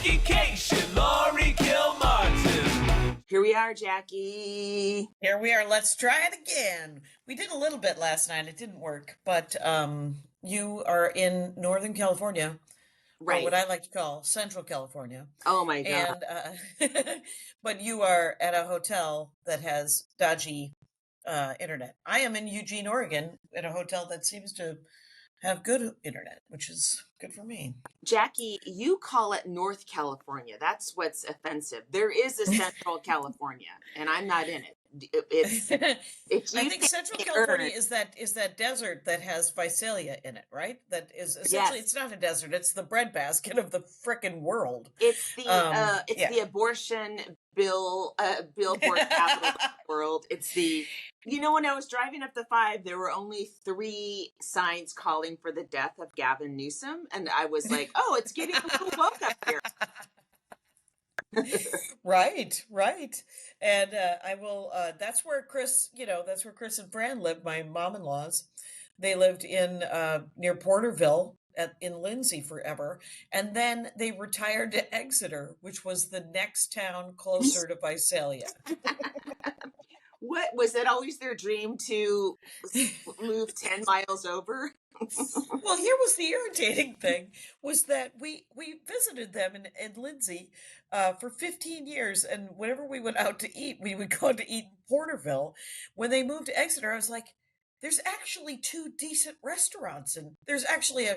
Education, Laurie Kilmartin. Here we are, Jackie. Here we are. Let's try it again. We did a little bit last night. It didn't work, but you are in Northern California, or Right. what I like to call Central California. Oh my God. And but you are at a hotel that has dodgy internet. I am in Eugene, Oregon, at a hotel that seems to have good internet, which is good for me. Jackie, you call it North California. That's what's offensive. There is a Central California, and I'm not in it. It's if you I think say Central it California earned- is that desert that has Visalia in it, right? That is essentially Yes. it's not a desert; it's the breadbasket of the frickin' world. It's the Yeah. the abortion billboard capital of the world. It's the when I was driving up the 5, there were only 3 signs calling for the death of Gavin Newsom, and I was like, "Oh, it's getting a little woke up here." Right. And I will. That's where Chris. That's where Chris and Fran lived. My mom-in-laws. They lived in near Porterville in Lindsay forever, and then they retired to Exeter, which was the next town closer to Visalia. What was it always their dream to move 10 miles over? Well, here was the irritating thing was that we visited them in Lindsay for 15 years, and whenever we went out to eat, we would go out to eat in Porterville. When they moved to Exeter, I was like, there's actually 2 decent restaurants, and there's actually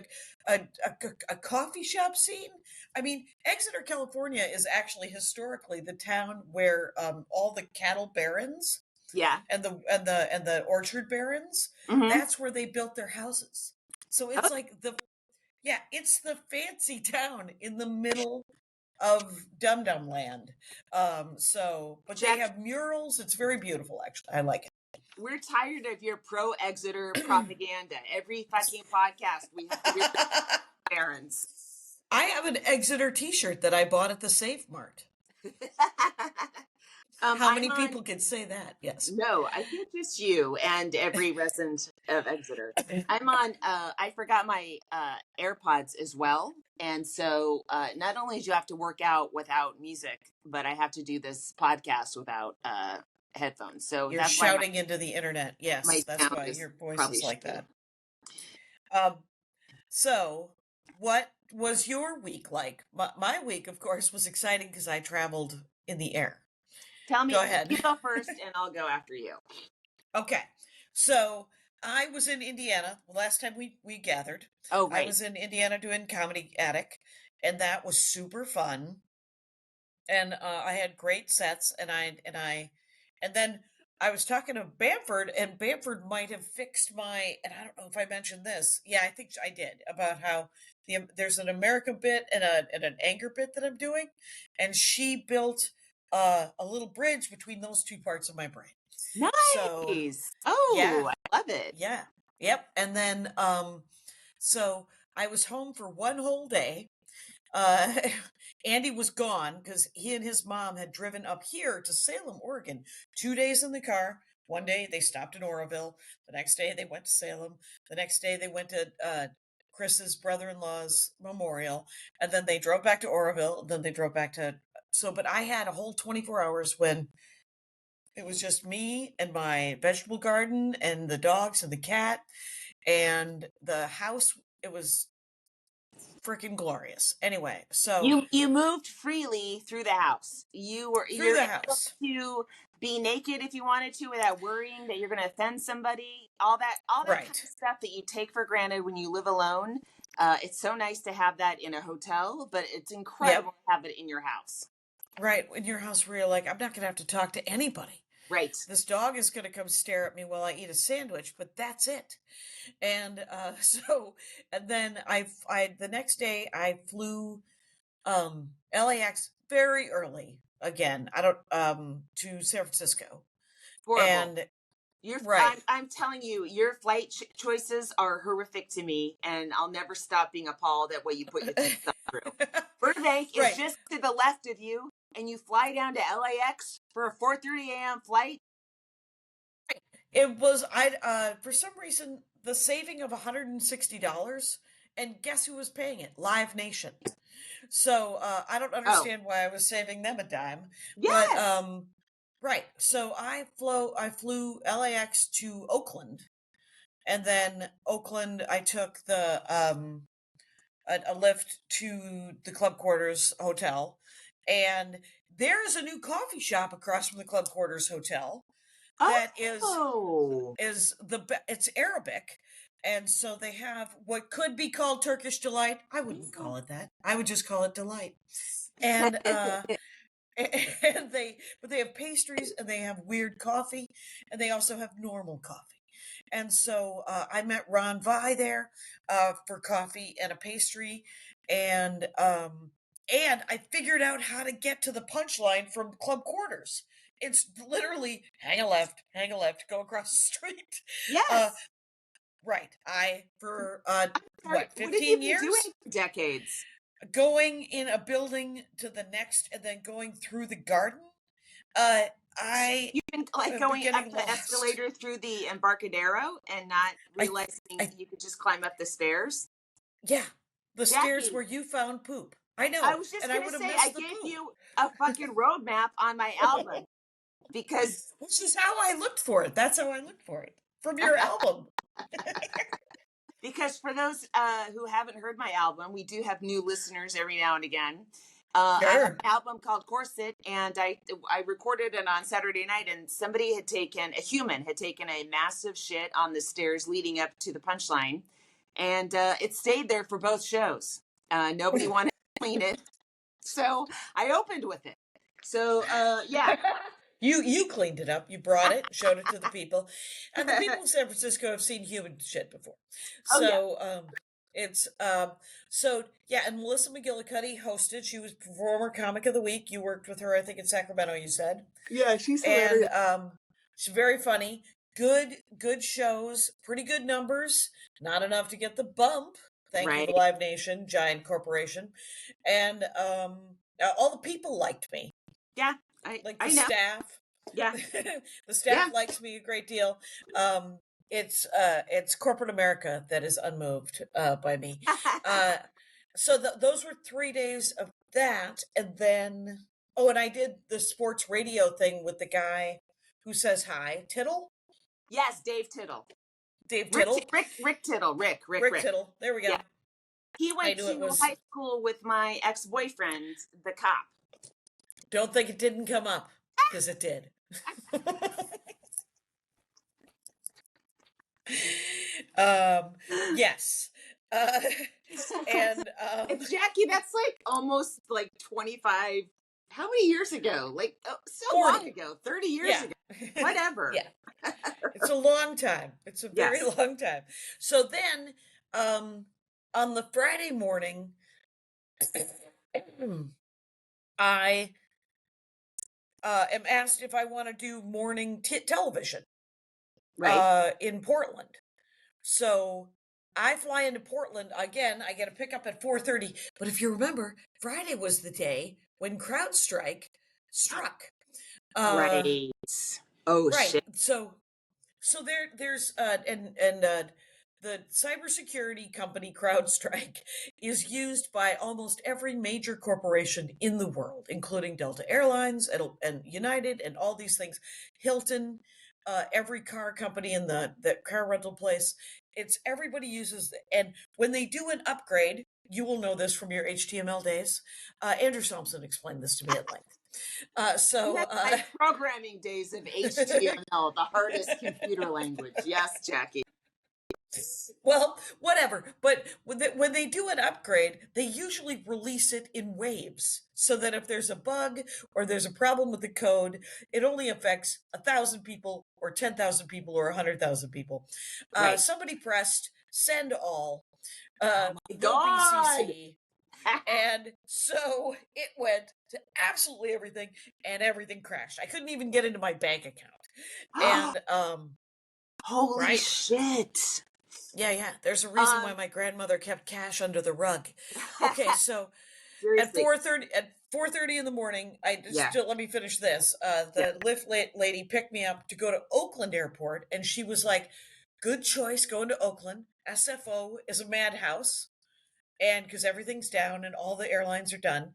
a coffee shop scene. I mean, Exeter, California is actually historically the town where all the cattle barons Yeah. and the orchard barons, Mhm. that's where they built their houses. So it's like it's the fancy town in the middle of Dum Dum Land. But they have murals. It's very beautiful, actually. I like it. We're tired of your pro-Exeter propaganda. Every fucking podcast we have barons. I have an Exeter t-shirt that I bought at the Safe Mart. How many people can say that? Yes. No, I think just you and every resident of Exeter. I'm on, I forgot my AirPods as well. And so not only do you have to work out without music, but I have to do this podcast without headphones. So you're that's shouting into the internet. Yes, that's why your voice is like that. So what was your week like? My week, of course, was exciting because I traveled in the air. Tell me, go ahead. You go first and I'll go after you. Okay. So I was in Indiana last time we gathered. Oh, right. I was in Indiana doing Comedy Attic, and that was super fun. And I had great sets, and then I was talking to Bamford, and Bamford might have fixed and I don't know if I mentioned this. Yeah, I think I did, about how there's an American bit and an anger bit that I'm doing, and she built a little bridge between those 2 parts of my brain. Nice. So, yeah. I love it. Yeah. Yep. And then so I was home for 1 whole day. Andy was gone because he and his mom had driven up here to Salem, Oregon. 2 days in the car. One day they stopped in Oroville. The next day they went to Salem. The next day they went to Chris's brother-in-law's memorial, and then they drove back to Oroville. Then they drove back to but I had a whole 24 hours when it was just me and my vegetable garden and the dogs and the cat and the house. It was freaking glorious. Anyway, so you moved freely through the house. You're the house to be naked if you wanted to without worrying that you're going to offend somebody. All that right. Kind of stuff that you take for granted when you live alone. It's so nice to have that in a hotel, but it's incredible to have it in your house. Right, in your house where you're like, I'm not going to have to talk to anybody. Right. This dog is going to come stare at me while I eat a sandwich, but that's it. And and then the next day I flew LAX very early again. I don't to San Francisco. Horrible. And right. I'm telling you, your flight choices are horrific to me, and I'll never stop being appalled at what you put yourself through. Burbank is just to the left of you, and you fly down to LAX for a 4:30 a.m. flight. It was for some reason the saving of $160, and guess who was paying it? Live Nation. So I don't Oh, understand why I was saving them a dime. But yes. right. So I flew LAX to Oakland, and then Oakland I took the a lift to the club quarters hotel, and there is a new coffee shop across from the club quarters hotel that Oh. it's Arabic, and so they have what could be called Turkish delight. I wouldn't call it that. I would just call it delight. And and they have pastries, and they have weird coffee, and they also have normal coffee. And so I met Ron Vi there for coffee and a pastry, and I figured out how to get to the punchline from club quarters. It's literally hang a left, go across the street. Uh, Yes. right. I for Sorry, what have you 15 been doing years for decades? going in a building to the next, and then going through the garden. Uh, I You've been like have been going up getting the lost. escalator through the Embarcadero and not I, realizing I, you could just climb up the stairs. yeah, the stairs Jackie, where you found poop. I I know, was just and I gonna would have say I missed the gave poop, you a fucking roadmap on my album because which is how I looked for it. That's how I looked for it from your album. because for those who haven't heard my album, we do have new listeners every now and again. I have Sure. an album called Corset, and I recorded it on Saturday night, and a human had taken a massive shit on the stairs leading up to the punchline, and it stayed there for both shows. Nobody wanted to clean it, so I opened with it. So yeah. You cleaned it up. You brought it, showed it to the people, and the people of San Francisco have seen human shit before. Oh yeah. So it's so yeah. And Melissa McGillicuddy hosted. She was performer comic of the week. You worked with her, I think, in Sacramento. You said, Yeah, she's and hilarious. she's very funny. Good shows, pretty good numbers. Not enough to get the bump. Thank you, the Right. Live Nation, giant corporation, and all the people liked me, Yeah, like the I know. staff. Yeah. The Yeah. staff likes me a great deal. Um, it's corporate America that is unmoved by me. Uh, so those were 3 days of that, and then and I did the sports radio thing with the guy who says hi, Tittle, Yes, Dave Tittle. Dave Tittle, Rick Tittle. Rick Tittle. There we Yeah. go. He I went knew it to was. high school with my ex-boyfriend, the cop. Don't think it didn't come up, because it did. Yes. Uh, and It's Jackie, that's like almost like 25. How many years ago? Like so long 40. ago, 30 years Yeah. ago. Whatever. Yeah. It's a long time. It's a very Yes. long time. So then, on the Friday morning, I am asked if I want to do morning television Right. in Portland. So I fly into Portland again. I get a pickup at 4:30. But if you remember, Friday was the day when CrowdStrike struck. Right. Oh Right. shit. So there's the cybersecurity company CrowdStrike is used by almost every major corporation in the world, including Delta Airlines and United and all these things, Hilton, every car company in the car rental place. It's everybody uses and when they do an upgrade, you will know this from your HTML days. Andrew Thompson explained this to me at length. I So had my programming days of HTML, the hardest computer language. Yes, Jackie. well, whatever. But when they do an upgrade, they usually release it in waves so that if there's a bug or there's a problem with the code, it only affects 1,000 people or 10,000 people or 100,000 people. Right. Somebody pressed send all, Oh my no God. BCC. And so it went to absolutely everything, and everything crashed. I couldn't even get into my bank account. And Holy right. shit. Yeah. There's a reason why Um, my grandmother kept cash under the rug. Okay, so at seriously. 4:30 in the morning, I Yeah. just let me finish this. Yeah. The Lyft lady picked me up to go to Oakland Airport, and she was like, "Good choice going to Oakland. SFO is a madhouse." and because everything's down and all the airlines are done.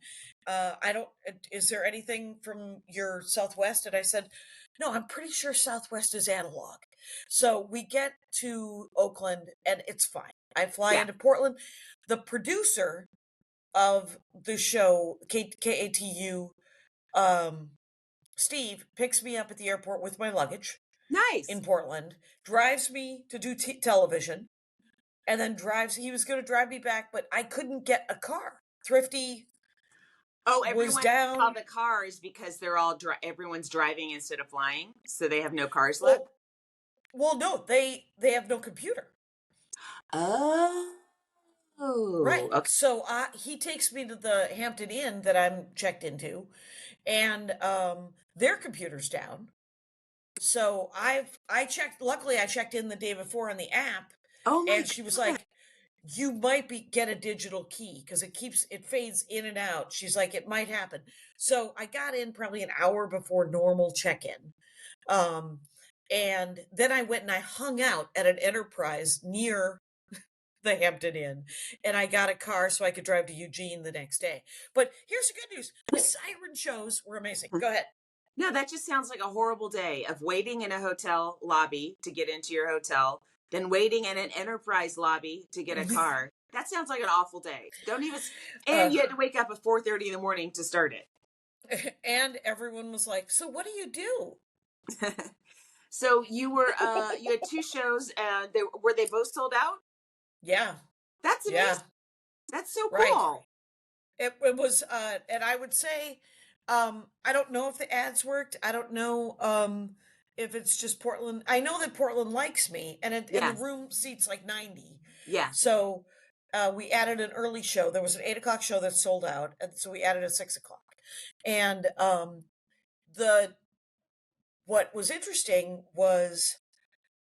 Is there anything from your Southwest? And I said, no, I'm pretty sure Southwest is analog. So we get to Oakland and it's fine. I fly Yeah. into Portland. The producer of the show, KATU, Steve, picks me up at the airport with my luggage Nice. in Portland, drives me to do television, and then he was going to drive me back, but I couldn't get a car. Thrifty Oh, was everyone down. saw the cars because they're all everyone's driving instead of flying, so they have no cars left. Well, no, they have no computer. Oh, Right. okay. So he takes me to the Hampton Inn that I'm checked into, and their computer's down. So I checked. Luckily, I checked in the day before on the app, Oh my and she was like, "You might get a digital key because it fades in and out." She's like, "It might happen." So I got in probably an hour before normal check-in, and then I went and I hung out at an Enterprise near the Hampton Inn, and I got a car so I could drive to Eugene the next day. But here's the good news: the siren shows were amazing. Go ahead. No, that just sounds like a horrible day of waiting in a hotel lobby to get into your hotel, then waiting in an Enterprise lobby to get a car. That sounds like an awful day. Don't even. And you had to wake up at 4:30 in the morning to start it. And everyone was like, "So what do you do?" So you had two shows, and were they both sold out? Yeah. That's amazing. Yeah. That's so Right. cool. It was, and I would say, I don't know if the ads worked. I don't know if it's just Portland. I know that Portland likes me, and and Yeah. the room seats like 90. Yeah. So we added an early show. There was an 8 o'clock show that sold out, and so we added a 6 o'clock. And what was interesting was,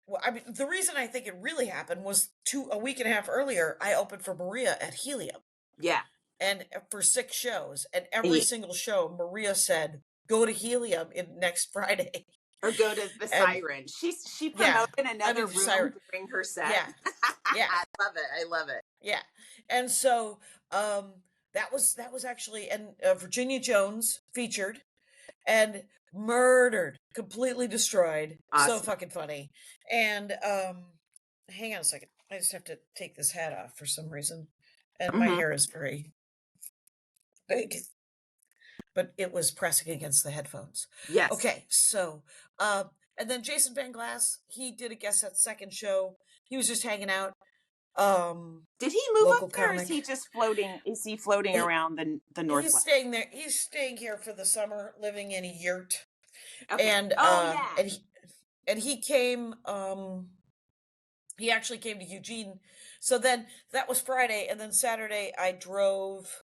well, I mean, the reason I think it really happened was a week and a half earlier, I opened for Maria at Helium. Yeah. And for 6 shows, and every single show, Maria said, "Go to Helium next Friday." Or go to the Siren. She promoted another room Siren. during her set. Yeah. Yeah. I love it. I love it. Yeah. And so that was actually, and Virginia Jones featured and murdered, completely destroyed. Awesome. So fucking funny. And hang on a second. I just have to take this hat off for some reason. And my hair is very big, but it was pressing against the headphones. Yes. Okay, so and then Jason Van Glass, he did a guest at second show. He was just hanging out. Did he move local up there? Or comic. is he just floating? Is he floating around the Northwest? He's staying there. He's staying here for the summer, living in a yurt. Okay. And yeah. and he came. He actually came to Eugene. So then that was Friday, and then Saturday I drove.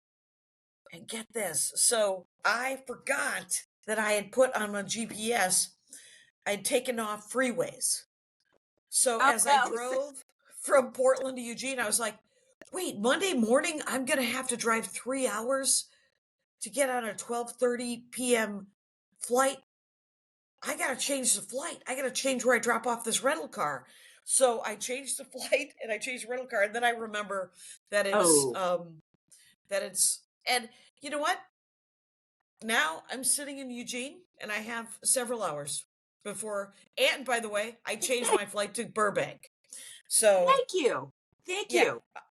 And get this. So I forgot that I had put on my GPS, I'd taken off freeways. So as I drove from Portland to Eugene, I was like, wait, Monday morning, I'm going to have to drive 3 hours to get on a 12:30 p.m. flight. I got to change the flight. I got to change where I drop off this rental car. So I changed the flight and I changed the rental car. And then I remember that and you know what? Now I'm sitting in Eugene and I have several hours before. And by the way, I changed my flight to Burbank. So thank you.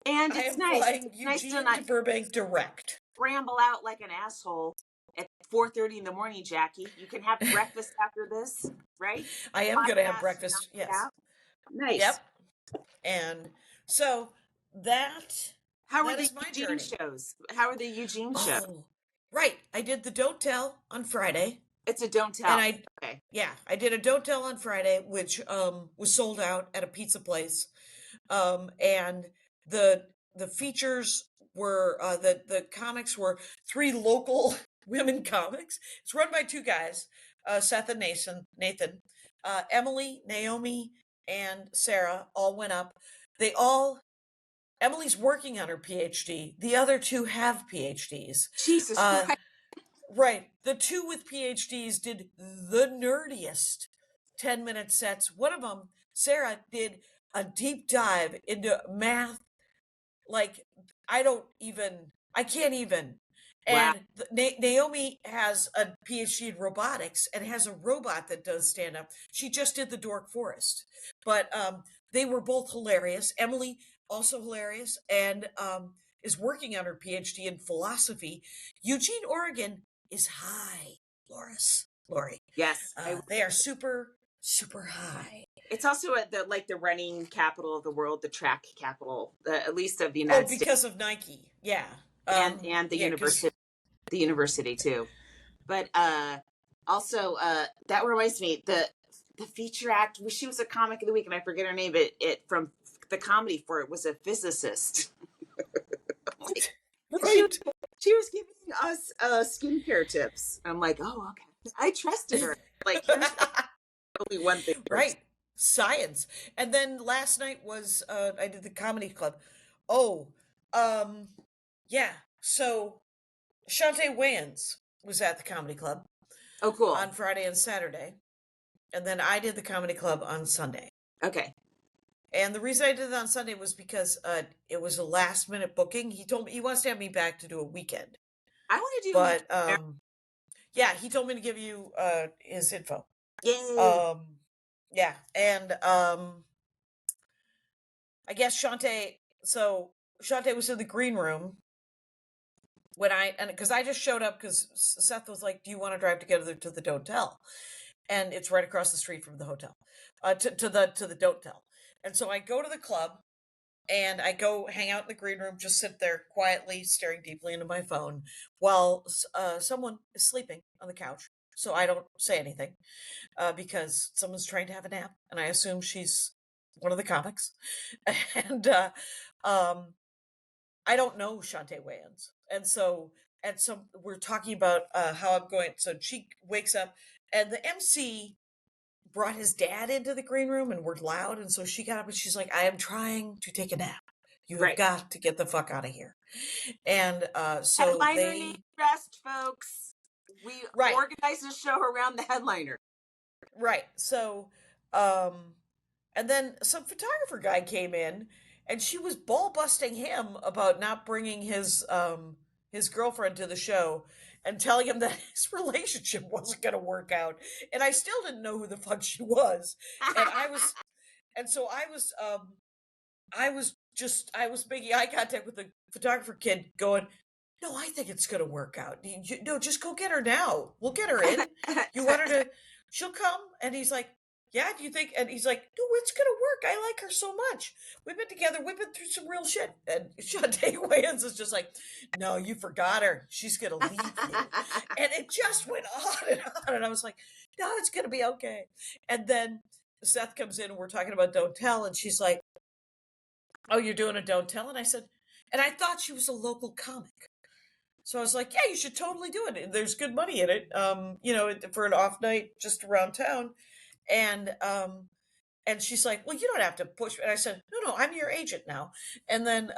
And it's nice. Flying Eugene to Burbank direct. Ramble out like an asshole at 4:30 in the morning, Jackie. You can have breakfast after this, right? I am going to have breakfast. Yes. Nice. Yep. And so that. How are the Eugene shows? How are the Eugene shows? Right. I did the Don't Tell on Friday. It's a Don't Tell. And I did a Don't Tell on Friday, which was sold out at a pizza place. And the features were the comics were 3 local women comics. It's run by 2 guys, Seth and Nathan. Emily, Naomi, and Sarah all went up. Emily's working on her PhD. The other 2 have PhDs. Jesus Christ. Right. The 2 with PhDs did the nerdiest 10-minute sets. One of them, Sarah, did a deep dive into math. Like, I can't even. Wow. And Naomi has a PhD in robotics and has a robot that does stand up. She just did the Dork Forest, but they were both hilarious. Emily also hilarious and is working on her PhD in philosophy. Eugene, Oregon is high, Laurie. Yes. They are super, super high. It's also at the running capital of the world, the track capital, at least of the Oh, United States, because of Nike. Yeah. and the Yeah, university too. But also that reminds me, the feature act. She was a comic of the week, and I forget her name, but it from the comedy for it was a physicist. Like, she right. she was giving us skincare tips. I'm like, oh, okay. I trusted her. Like, here's only one thing. Right. Science. And then last night was I did the comedy club. Oh, yeah. So Shantae Wayans was at the comedy club Oh, cool. on Friday and Saturday. And then I did the comedy club on Sunday. Okay. And the reason I did it on Sunday was because it was a last minute booking. He told me he wants to have me back to do a weekend. I want to do But yeah, he told me to give you his info. Yay. Yeah, and I guess Shantae was in the green room when because I just showed up because Seth was like, "Do you want to drive together to the Don't Tell?" And it's right across the street from the hotel, to the Don't Tell. And so I go to the club and I go hang out in the green room, just sit there quietly staring deeply into my phone while someone is sleeping on the couch. So I don't say anything because someone's trying to have a nap, and I assume she's one of the comics. And I don't know Shantae Wayans, and so we're talking about how I'm going. So she wakes up, and the MC brought his dad into the green room, and we're loud, and so she got up and she's like, "I am trying to take a nap. You have Right. got to get the fuck out of here." And so Headliner needs rest, folks. We organized the show around the headliner. Right. So, and then some photographer guy came in, and she was ball busting him about not bringing his girlfriend to the show and telling him that his relationship wasn't going to work out. And I still didn't know who the fuck she was. And I was making eye contact with the photographer kid going, "No, I think it's going to work out. No, just go get her now. We'll get her in. You want her to, she'll come." And he's like, "Yeah, do you think?" And he's like, "No, it's going to work. I like her so much. We've been together. We've been through some real shit." And Shantae Wayans is just like, "No, you forgot her. She's going to leave you." And it just went on and on. And I was like, "No, it's going to be okay." And then Seth comes in and we're talking about Don't Tell. And she's like, "Oh, you're doing a Don't Tell?" And I said, and I thought she was a local comic. So I was like, "Yeah, you should totally do it. There's good money in it, for an off night just around town." And she's like, "Well, you don't have to push." And I said, No, I'm your agent now." And then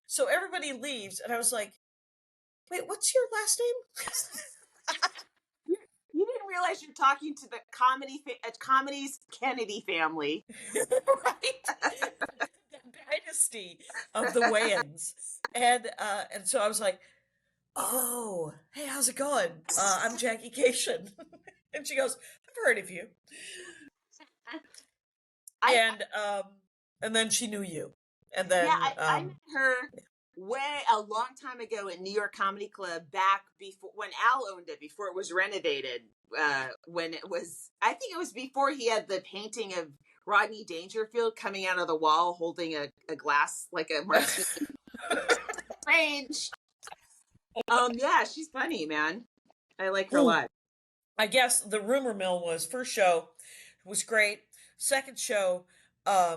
so everybody leaves, and I was like, "Wait, what's your last name?" You didn't realize you're talking to the comedy's Kennedy family. Right. The dynasty of the Wayans. And so I was like, "Oh, hey, how's it going? I'm Jackie Cation." And she goes, "I've heard of you." And then she knew you. And then I met her a long time ago at New York Comedy Club, back before when Al owned it, before it was renovated. When it was, I think it was before he had the painting of Rodney Dangerfield coming out of the wall holding a glass like a martini. Strange. Yeah, she's funny, man. I like her a lot. I guess the rumor mill was, first show was great. Second show,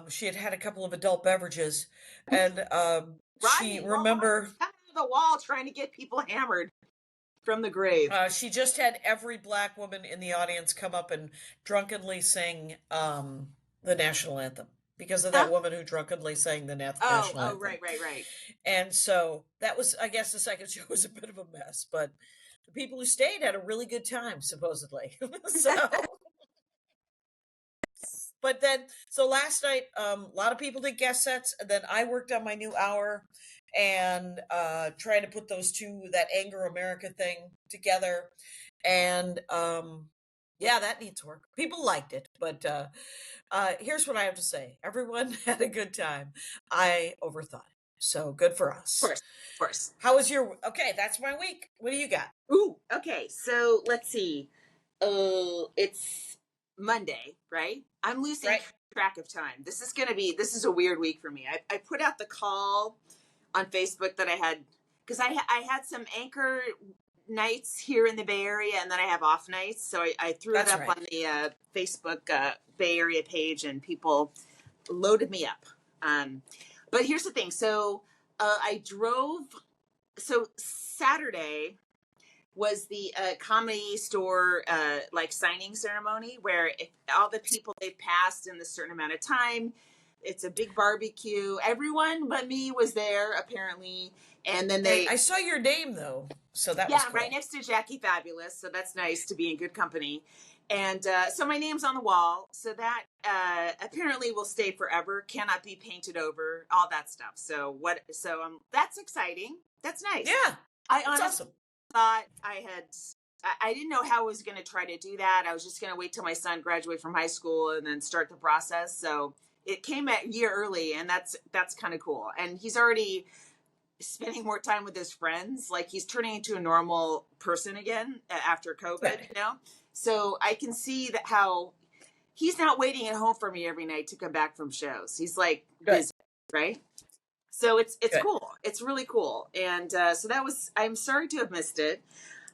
she had a couple of adult beverages, and Rodney, coming to the wall trying to get people hammered from the grave. She just had every black woman in the audience come up and drunkenly sing the national anthem because of that woman who drunkenly sang the national anthem. Oh, right. And so that was, I guess, the second show was a bit of a mess, but the people who stayed had a really good time, supposedly. So But then, so last night, a lot of people did guest sets, and then I worked on my new hour and trying to put those two, that Anger America thing together. And yeah, that needs work. People liked it, but here's what I have to say. Everyone had a good time. I overthought it. So good for us. Of course. How was your, okay, that's my week. What do you got? Ooh, okay. So let's see. It's Monday, right? I'm losing Right. track of time. This is a weird week for me. I put out the call on Facebook that I had, because I had some anchor nights here in the Bay Area, and then I have off nights. So I threw That's it up right. on the Facebook Bay Area page, and people loaded me up. But here's the thing. So I drove. So Saturday was the comedy store like signing ceremony where all the people they passed in a certain amount of time. It's a big barbecue. Everyone but me was there apparently, and then I saw your name though, so that was yeah, cool. right next to Jackie Fabulous. So that's nice to be in good company. And so my name's on the wall. So that apparently will stay forever, cannot be painted over, all that stuff. So that's exciting. That's nice. Yeah, I that's honestly awesome. thought I didn't know how I was going to try to do that. I was just going to wait till my son graduated from high school and then start the process. So it came a year early, and that's kind of cool. And he's already spending more time with his friends. Like he's turning into a normal person again after COVID, Right. you know? So I can see that how he's not waiting at home for me every night to come back from shows. He's like busy, right? So it's Good. cool. It's really cool. And so I'm sorry to have missed it.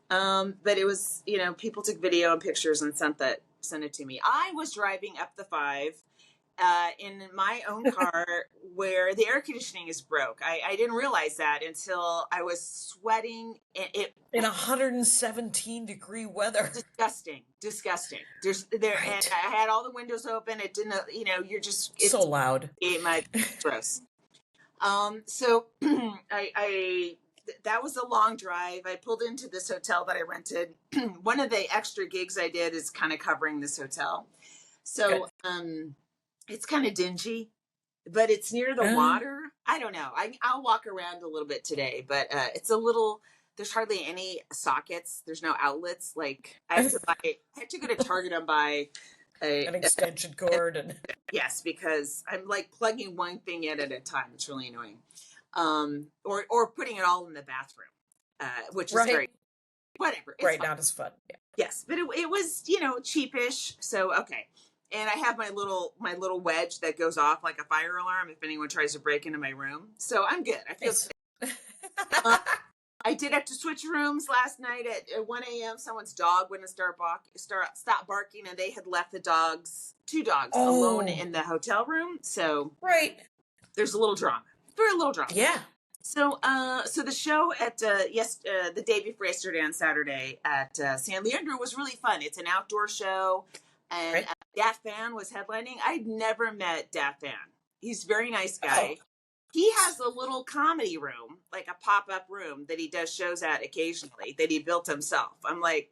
But it was, people took video and pictures and sent it to me. I was driving up the 5 in my own car where the air conditioning is broke. I didn't realize that until I was sweating. In 117-degree weather. Disgusting. Right. And I had all the windows open. It didn't, it's so loud. Gross. So that was a long drive. I pulled into this hotel that I rented. One of the extra gigs I did is kind of covering this hotel. So, it's kind of dingy, but it's near the water. I don't know. I'll walk around a little bit today, but it's a little, there's hardly any sockets. There's no outlets. Like I had to go to Target and buy an extension cord. And yes, because I'm like plugging one thing in at a time. It's really annoying. Or putting it all in the bathroom, which is very, whatever. It's right, fine. not as fun. Yeah. Yes, but it was, cheapish. So, okay. And I have my little wedge that goes off like a fire alarm if anyone tries to break into my room. So I'm good. I feel safe. I did have to switch rooms last night at 1 a.m. Someone's dog wouldn't stop barking, and they had left the two dogs alone in the hotel room. So there's a little drama. Very little drama. Yeah. So the show at the day before yesterday on Saturday at San Leandro was really fun. It's an outdoor show, and Dat Phan was headlining. I'd never met Dat Phan. He's a very nice guy. Oh. He has a little comedy room, like a pop-up room that he does shows at occasionally that he built himself. I'm like,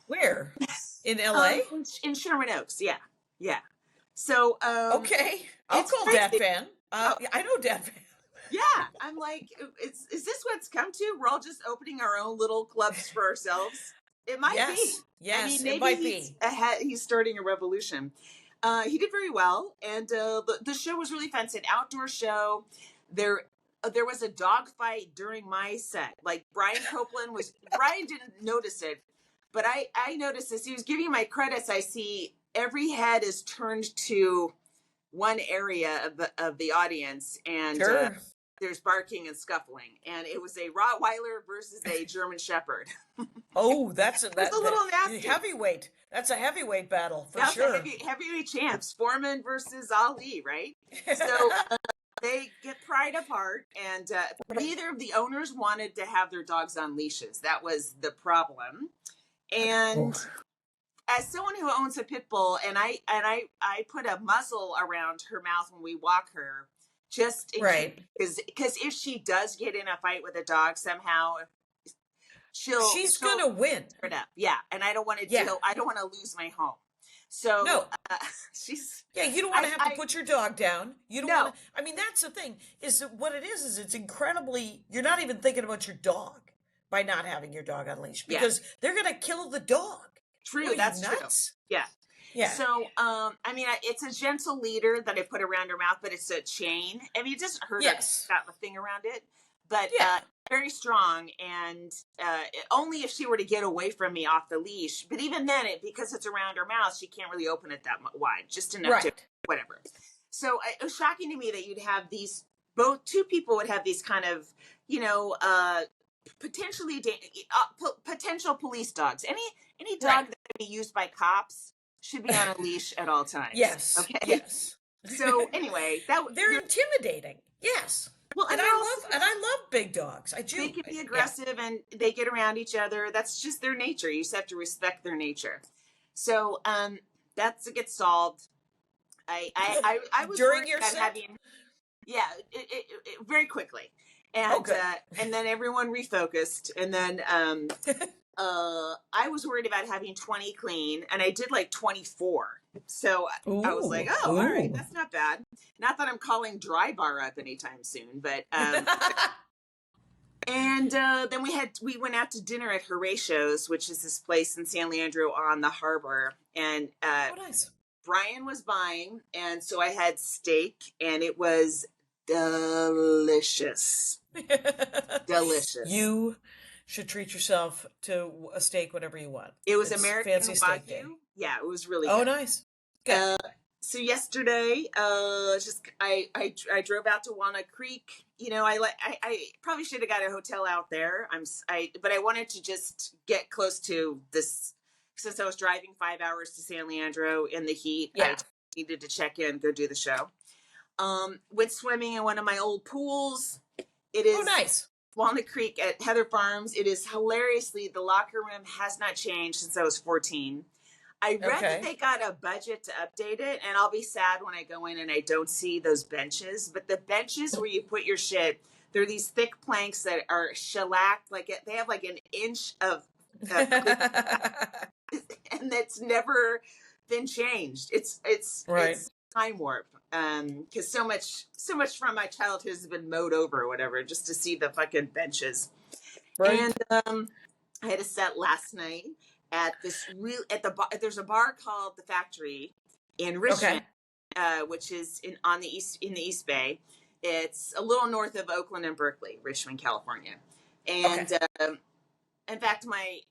where? In LA? In Sherman Oaks, yeah. So okay, I'll call Dat Phan. I know Dat Phan. Yeah, I'm like, is this what's come to? We're all just opening our own little clubs for ourselves. It might be. Yes, I mean, maybe it might be. He's starting a revolution. He did very well, and the show was really fun. It's an outdoor show. There was a dogfight during my set. Like Brian didn't notice it, but I noticed this. He was giving my credits. I see every head is turned to one area of the audience, and there's barking and scuffling, and it was a Rottweiler versus a German Shepherd. Oh, that's a little nasty. Heavyweight. That's a heavyweight battle for That's sure. Heavyweight champs, Foreman versus Ali, right? So they get pried apart, and neither of the owners wanted to have their dogs on leashes. That was the problem. And as someone who owns a pit bull, and I put a muzzle around her mouth when we walk her, just because if she does get in a fight with a dog somehow, she's gonna win. Yeah, and I don't want to I don't want to lose my home. So No. she's Yeah, you don't want to have to put your dog down. You don't No. want to. I mean, that's the thing. Is that what it is it's incredibly. You're not even thinking about your dog by not having your dog on leash because they're gonna kill the dog. True, What, are that's you nuts? true. Yeah. Yeah. So, I mean, it's a gentle leader that I put around her mouth, but it's a chain. I mean, it doesn't hurt her. Yes. It's got a thing around it, but Yeah. very strong. And only if she were to get away from me off the leash. But even then, because it's around her mouth, she can't really open it that wide, just enough to whatever. So it was shocking to me that you'd have these, two people would have these kind of, potential police dogs. Any dog that can be used by cops should be on a leash at all times. Yes. Okay. Yes. So anyway, they're intimidating. Yes. Well, and I love big dogs. I do. They can be aggressive and they get around each other. That's just their nature. You just have to respect their nature. So that's it gets solved. I was during your set? having very quickly. And and then everyone refocused, and then I was worried about having 20 clean, and I did like 24. So I was like, all right, that's not bad. Not that I'm calling Dry Bar up anytime soon, but and then we went out to dinner at Horatio's, which is this place in San Leandro on the harbor, and nice. Brian was buying, and so I had steak, and it was delicious. Delicious. You should treat yourself to a steak whenever you want. It was American fancy steak Wagyu. day. Yeah, it was really good. Oh, nice. Good. So yesterday, I drove out to Walnut Creek. I probably should have got a hotel out there. But I wanted to just get close to this since I was driving 5 hours to San Leandro in the heat. Yeah. I needed to check in, go do the show. Went swimming in one of my old pools. It is nice. Walnut Creek at Heather Farms. It is hilariously, the locker room has not changed since I was 14. I read that they got a budget to update it, and I'll be sad when I go in and I don't see those benches. But the benches where you put your shit, they're these thick planks that are shellacked. They have like an inch of and that's never been changed. It's time warp. Because so much from my childhood has been mowed over or whatever, just to see the fucking benches. Right. And I had a set last night at this bar. There's a bar called The Factory in Richmond, which is in the East Bay. It's a little north of Oakland and Berkeley, Richmond, California. And in fact, my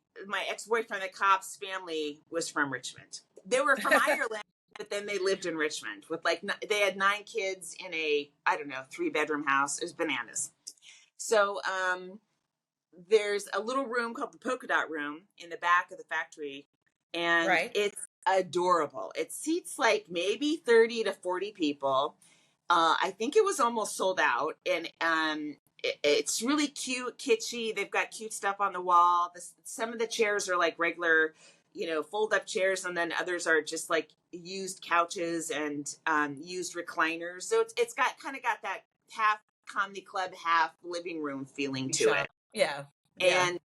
ex-boyfriend, the cop's family was from Richmond. They were from Ireland. But then they lived in Richmond with they had 9 kids in a, 3-bedroom house. It was bananas. So there's a little room called the Polka Dot Room in the back of the factory. And it's adorable. It seats like maybe 30 to 40 people. I think it was almost sold out. And it's really cute, kitschy. They've got cute stuff on the wall. Some of the chairs are like regular, fold up chairs, and then others are just like used couches and used recliners. So it's got that half comedy club, half living room feeling to it. Yeah. And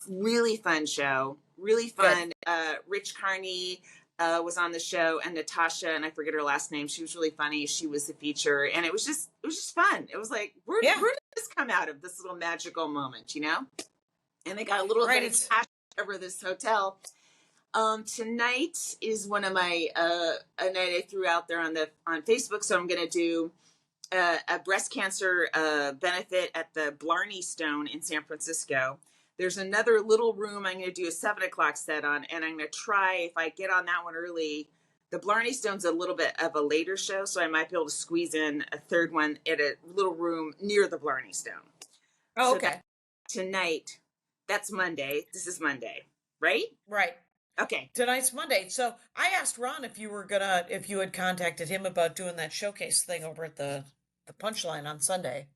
really fun show. Really fun. Rich Carney was on the show, and Natasha, and I forget her last name. She was really funny. She was the feature, and it was just fun. It was like, where did this come out of, this little magical moment, And they got a little bit of cash over this hotel. Tonight is one of my a night I threw out there on Facebook, so I'm going to do a breast cancer benefit at the Blarney Stone in San Francisco. There's another little room I'm going to do a 7:00 set on, and I'm going to try, if I get on that one early. The Blarney Stone's a little bit of a later show, so I might be able to squeeze in a third one at a little room near the Blarney Stone. Oh, okay. Tonight, that's Monday. This is Monday, right? Right. Okay. Tonight's Monday. So I asked Ron if you had contacted him about doing that showcase thing over at the Punchline on Sunday.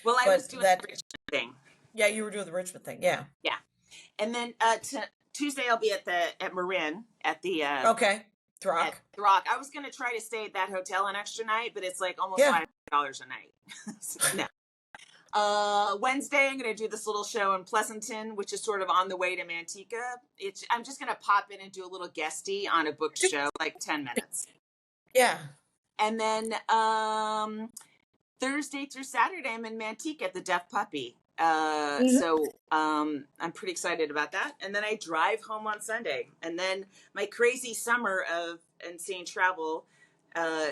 Well, I was doing the Richmond thing. Yeah, you were doing the Richmond thing. Yeah. Yeah. And then Tuesday I'll be at Marin at the Throck. I was gonna try to stay at that hotel an extra night, but it's like almost $500 a night. No. Wednesday, I'm going to do this little show in Pleasanton, which is sort of on the way to Manteca. I'm just going to pop in and do a little guesty on a book show, like 10 minutes. Yeah. And then Thursday through Saturday, I'm in Manteca at the Deaf Puppy. So I'm pretty excited about that. And then I drive home on Sunday. And then my crazy summer of insane travel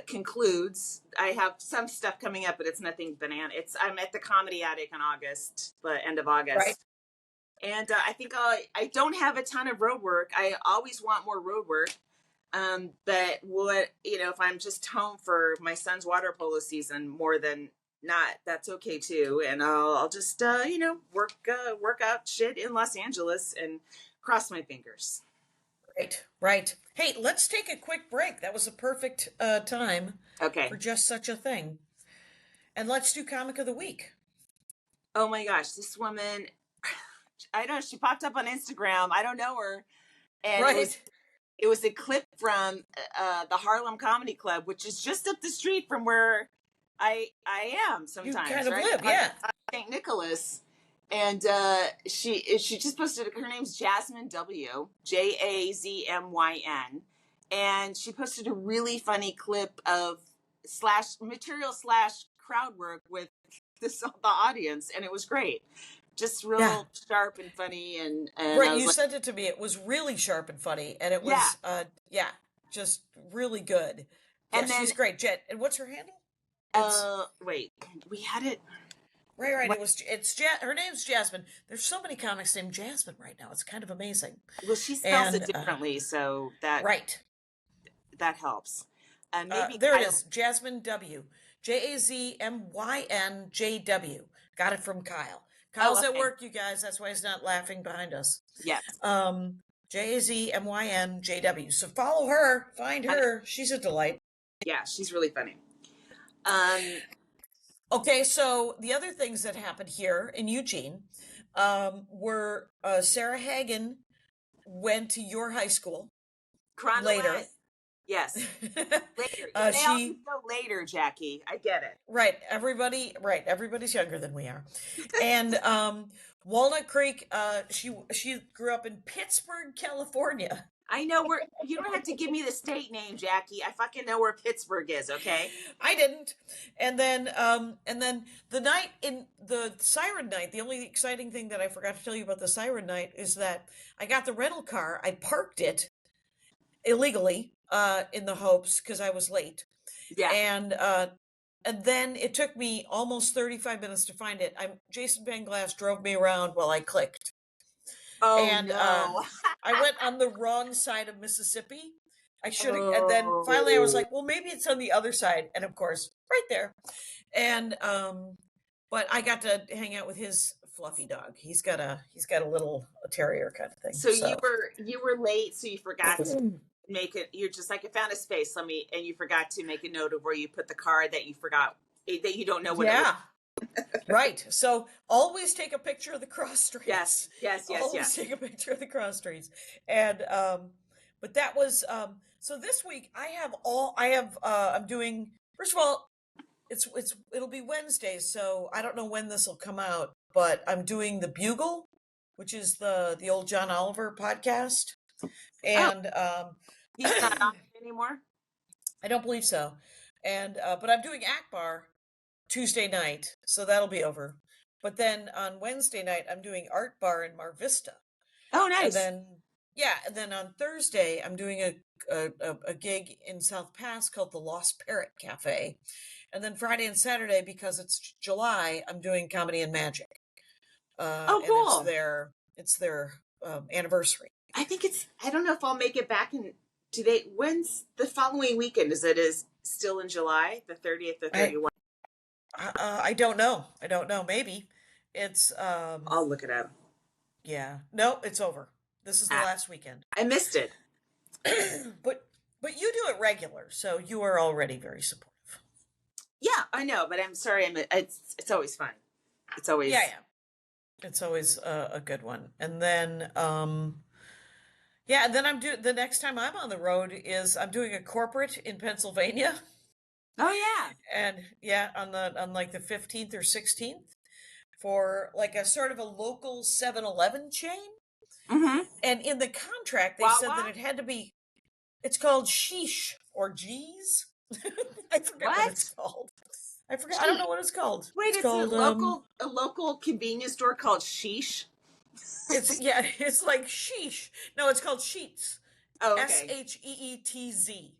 concludes. I have some stuff coming up, but it's nothing banana. I'm at the Comedy Attic in August, the end of August. Right. And I think I don't have a ton of road work. I always want more road work. But if I'm just home for my son's water polo season more than not, that's okay too. And I'll just, work out shit in Los Angeles and cross my fingers. Right. Hey, let's take a quick break. That was a perfect time for just such a thing. And let's do Comic of the Week. Oh my gosh, this woman, I know she popped up on Instagram. I don't know her. And it was a clip from the Harlem Comedy Club, which is just up the street from where I am sometimes. You kind of live, yeah. On St. Nicholas. And she just posted, her name's Jazmyn W, Jazmyn, and she posted a really funny clip of material / crowd work with the audience, and it was great. Just real sharp and funny, and right. You sent it to me. It was really sharp and funny, and it was just really good. Yeah, and then, she's great. Jet, and what's her handle? Wait, we had it. Right. Her name's Jazmyn. There's so many comics named Jazmyn right now. It's kind of amazing. Well, she spells it differently, so that helps. Maybe there it is. Jazmyn W. JAZMYNJW. Got it from Kyle. Kyle's at work, you guys. That's why he's not laughing behind us. Yes. JAZMYNJW. So follow her. Find her. She's a delight. Yeah, she's really funny. Okay, so the other things that happened here in Eugene were Sarah Hagen went to your high school later. Yes. Later. They always go later, Jackie. I get it. Right. Everybody's younger than we are. And Walnut Creek, she grew up in Pittsburgh, California. I know where. You don't have to give me the state name, Jackie. I fucking know where Pittsburgh is, okay? I didn't. And then the night in the Siren Night, the only exciting thing that I forgot to tell you about the Siren Night is that I got the rental car. I parked it illegally in the hopes because I was late. Yeah. And then it took me almost 35 minutes to find it. Jason Van Glass drove me around while I clicked. Oh, and no. I went on the wrong side of Mississippi. I should have. And then finally I was like, well, maybe it's on the other side. And of course, right there. And but I got to hang out with his fluffy dog. He's got a little terrier kind of thing. So you were late, so you forgot to make it. You're just like, I found a space. And you forgot to make a note of where you put the card that you forgot, that you don't know what it was. Right. So always take a picture of the cross streets. Yes. Always take a picture of the cross streets. And but that was so this week I'm doing, first of all, it'll be Wednesday, so I don't know when this will come out, but I'm doing The Bugle, which is the old John Oliver podcast. And he's not on it anymore? I don't believe so. And but I'm doing Akbar Tuesday night, so that'll be over. But then on Wednesday night, I'm doing Art Bar in Mar Vista. Oh, nice. And then on Thursday, I'm doing a gig in South Pass called the Lost Parrot Cafe. And then Friday and Saturday, because it's July, I'm doing Comedy and Magic. Cool. And it's their anniversary. I don't know if I'll make it back when's the following weekend? Is still in July, the 30th or 31st? I don't know. Maybe it's. I'll look it up. Yeah. No, it's over. This is the last weekend. I missed it. But you do it regular, so you are already very supportive. Yeah, I know, but I'm sorry. It's always fun. It's always It's always a good one. And then and then the next time I'm on the road is I'm doing a corporate in Pennsylvania. Oh yeah. And on like the 15th or 16th. for like a sort of a local 7-Eleven chain. Mm-hmm. And in the contract, they said that it had to be, it's called sheesh or jeeze. I forget what it's called. I forget. I don't know what it's called. Wait, It's it's called a local convenience store called Sheesh. it's like sheesh. No, it's called sheets. Oh, okay. Sheetz.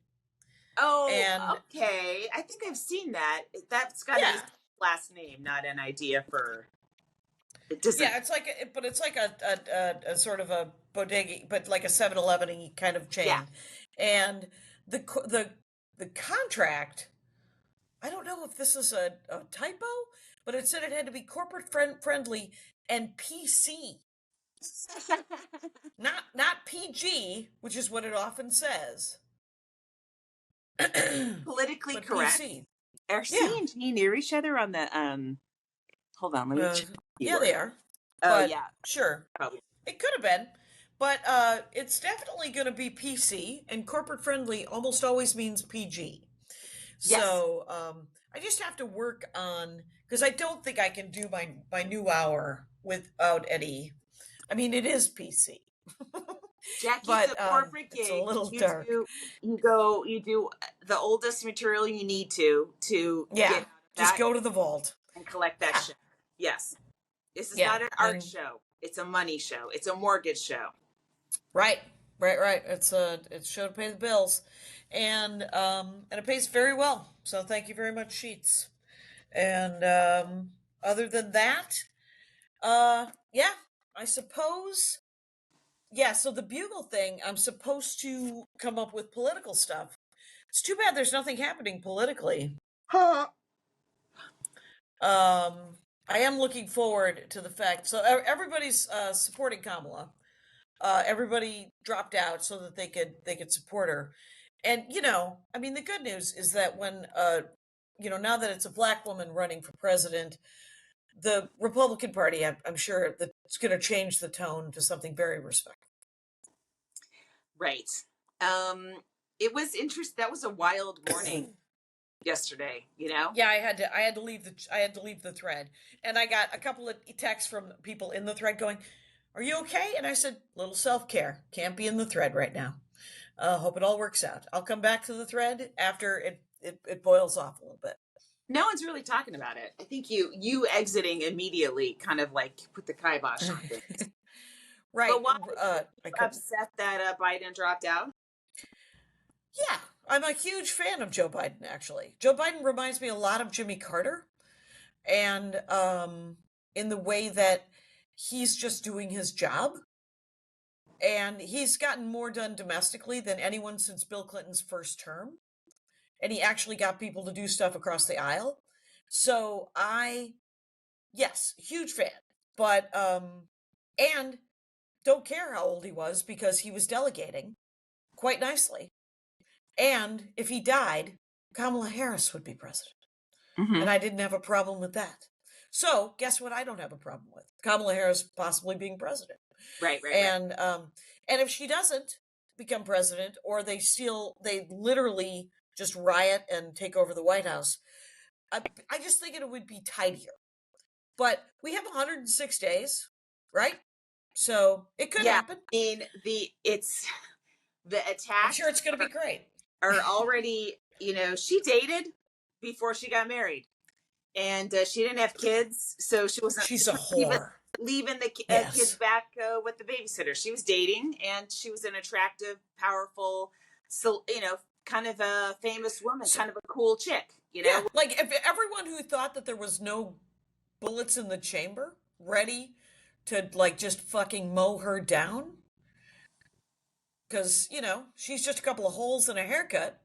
Oh, And okay. I think I've seen that. That's got to be last name, not an idea for. It doesn't. Yeah, it's like, but it's like a sort of a bodega, but like a 7-Eleven-y kind of chain. Yeah. And the contract, I don't know if this is a typo, but it said it had to be corporate friendly and PC, not PG, which is what it often says. Politically But correct. PC. Are C and G near each other on the hold on, let me check. Yeah, they are. Oh, but yeah. Sure. Probably. It could have been. But it's definitely going to be PC, and corporate friendly almost always means PG. Yes. So I just have to work on, because I don't think I can do my new hour without any. I mean, it is PC. Jackie, but the corporate gig, it's a little you dark. you do the oldest material you need to get just go to the vault and collect that shit. Yes. This is not an art show. It's a money show. It's a mortgage show. Right. It's a show to pay the bills, and it pays very well. So thank you very much, Sheets. And other than that, I suppose. Yeah, so the bugle thing, I'm supposed to come up with political stuff. It's too bad there's nothing happening politically. I am looking forward to the fact. So everybody's supporting Kamala. Everybody dropped out so that they could support her. And I mean, the good news is that when now that it's a black woman running for president, the Republican Party, I'm sure that it's going to change the tone to something very respectful. Right. It was interesting. That was a wild morning yesterday. Yeah, I had to leave the thread, and I got a couple of texts from people in the thread going, "Are you okay?" And I said, "Little self-care. Can't be in the thread right now. Hope it all works out. I'll come back to the thread after it boils off a little bit." No one's really talking about it. I think you exiting immediately kind of like put the kibosh on things. Right. But why are you upset that Biden dropped out? Yeah, I'm a huge fan of Joe Biden, actually. Joe Biden reminds me a lot of Jimmy Carter, and in the way that he's just doing his job. And he's gotten more done domestically than anyone since Bill Clinton's first term. And he actually got people to do stuff across the aisle. So yes, huge fan. But, and don't care how old he was because he was delegating quite nicely. And if he died, Kamala Harris would be president. Mm-hmm. And I didn't have a problem with that. So guess what I don't have a problem with? Kamala Harris possibly being president. Right. And if she doesn't become president, or they literally just riot and take over the White House, I just think it would be tidier. But we have 106 days, right? So it could happen. I mean, the attacks. I'm sure it's going to be great. Are already, she dated before she got married, and she didn't have kids, so she wasn't. She's a whore. Leaving the kids back with the babysitter. She was dating, and she was an attractive, powerful, kind of a famous woman, kind of a cool chick. Yeah, like if everyone who thought that there was no bullets in the chamber ready to like just fucking mow her down, because she's just a couple of holes and a haircut,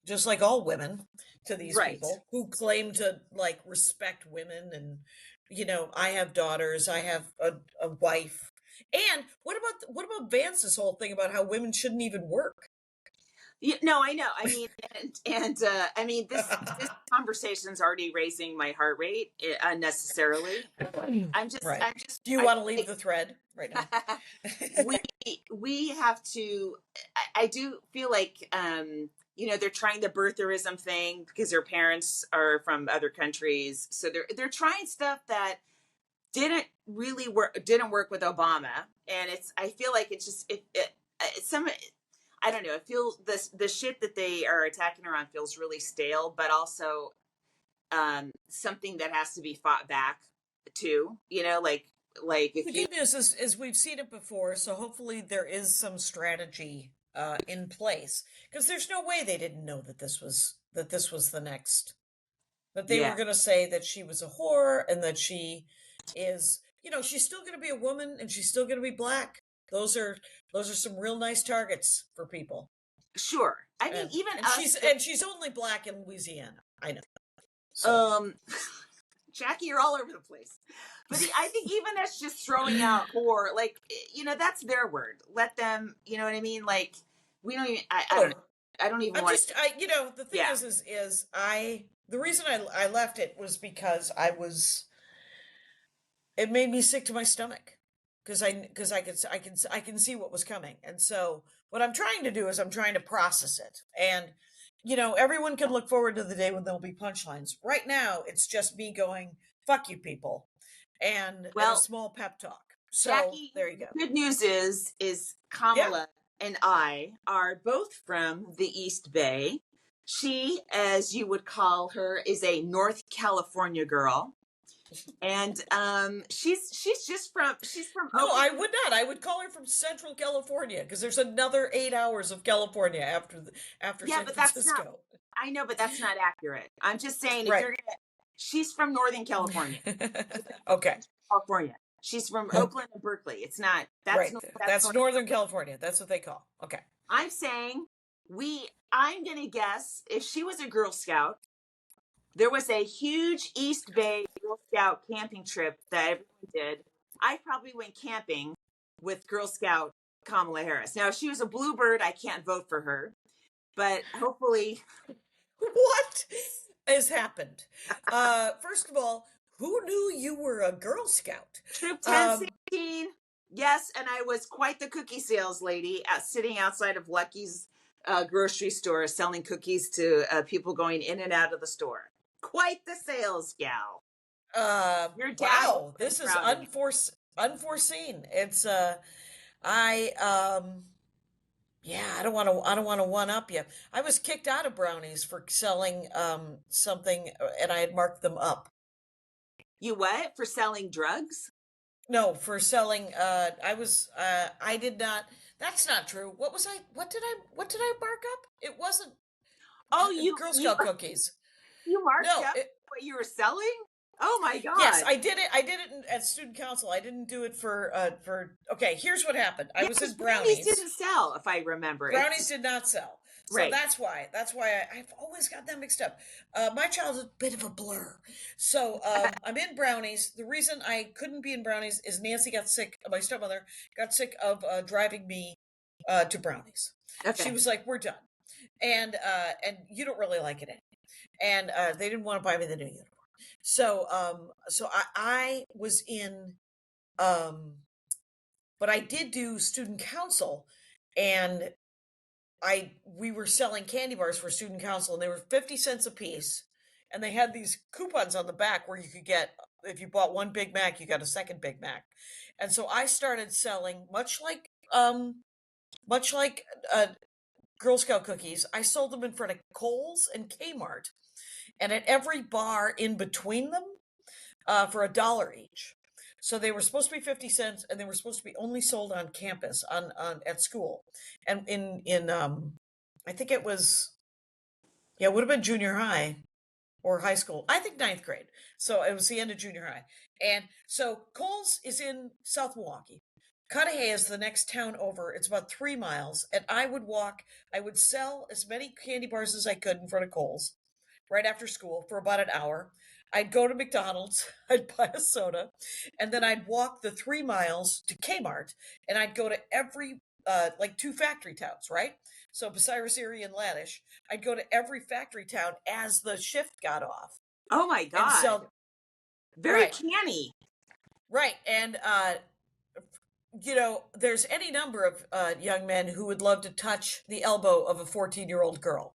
just like all women to these people who claim to like respect women. And I have daughters, I have a wife. And what about Vance's whole thing about how women shouldn't even work? No, I know. I mean, I mean, this conversation's already raising my heart rate unnecessarily. I'm just. Do you want to leave the thread right now? we have to. I do feel like they're trying the birtherism thing because their parents are from other countries, so they're trying stuff that didn't really work with Obama, and I feel like it's just it's some, I don't know, it feels the shit that they are attacking her on feels really stale, but also something that has to be fought back too, like The if you good news is we've seen it before, so hopefully there is some strategy in place, because there's no way they didn't know that this was the next, that they yeah, were going to say that she was a whore and that she is, she's still going to be a woman and she's still going to be black. Those are some real nice targets for people. sure. I mean, even and us, she's only black in Louisiana. I know. so. Jackie, you're all over the place. But I think even that's just throwing out whore, like, that's their word. Let them, you know what I mean? Like, we don't even, I don't know. I don't even want the thing is the reason I left it was because it made me sick to my stomach, because I can see what was coming. And so what I'm trying to do is I'm trying to process it. And everyone can look forward to the day when there'll be punchlines. Right now it's just me going, fuck you people, and a small pep talk. So Jackie, there you go. good news is Kamala and I are both from the East Bay. She, as you would call her, is a North California girl. And she's from No, Oakland. I would not. I would call her from Central California, because there's another 8 hours of California after San but Francisco. I know, but that's not accurate. I'm just saying, if Right. you're gonna, she's from Northern California. Okay. California. She's from Oakland and Berkeley. It's not. Right. That's Northern California. That's what they call. Okay. I'm saying I'm gonna guess if she was a Girl Scout, there was a huge East Bay Girl Scout camping trip that everyone did. I probably went camping with Girl Scout Kamala Harris. Now, if she was a bluebird, I can't vote for her, but hopefully. What has happened? First of all, who knew you were a Girl Scout? Troop 1016. Yes, and I was quite the cookie sales lady sitting outside of Lucky's grocery store selling cookies to people going in and out of the store. Quite the sales gal. Your dad. Wow, this is unforeseen. It's I don't want to one up you. I was kicked out of Brownies for selling something, and I had marked them up. You what? For selling drugs? No, for selling. I did not. That's not true. What did I mark up? It wasn't. Oh, you Girl Scout cookies. You marked No, up what you were selling? Oh my God. Yes, I did it. I did it at student council. I didn't do it for. Okay, here's what happened. I was in Brownies. Brownies didn't sell, if I remember. Brownies did not sell. So right. That's why I've always got them mixed up. My childhood, a bit of a blur. So I'm in Brownies. The reason I couldn't be in Brownies is Nancy got sick. My stepmother got sick of driving me to Brownies. Okay. She was like, "We're done," and you don't really like it anyway. And they didn't want to buy me the new uniform. So I was in, but I did do student council, and we were selling candy bars for student council, and they were 50 cents a piece, and they had these coupons on the back where you could get, if you bought one Big Mac, you got a second Big Mac. And so I started selling, much like Girl Scout cookies. I sold them in front of Kohl's and Kmart, and at every bar in between them, for $1 each. So they were supposed to be 50 cents, and they were supposed to be only sold on campus, on at school. And in I think it was, it would have been junior high or high school. I think 9th grade. So it was the end of junior high. And so Kohl's is in South Milwaukee. Cudahy is the next town over. It's about 3 miles. And I would sell as many candy bars as I could in front of Kohl's right after school for about an hour. I'd go to McDonald's, I'd buy a soda, and then I'd walk the 3 miles to Kmart, and I'd go to every, like 2 factory towns, right? So Bucyrus, Erie, and Laddish. I'd go to every factory town as the shift got off. Oh my God. So, very canny. Right. And, there's any number of young men who would love to touch the elbow of a 14-year-old girl.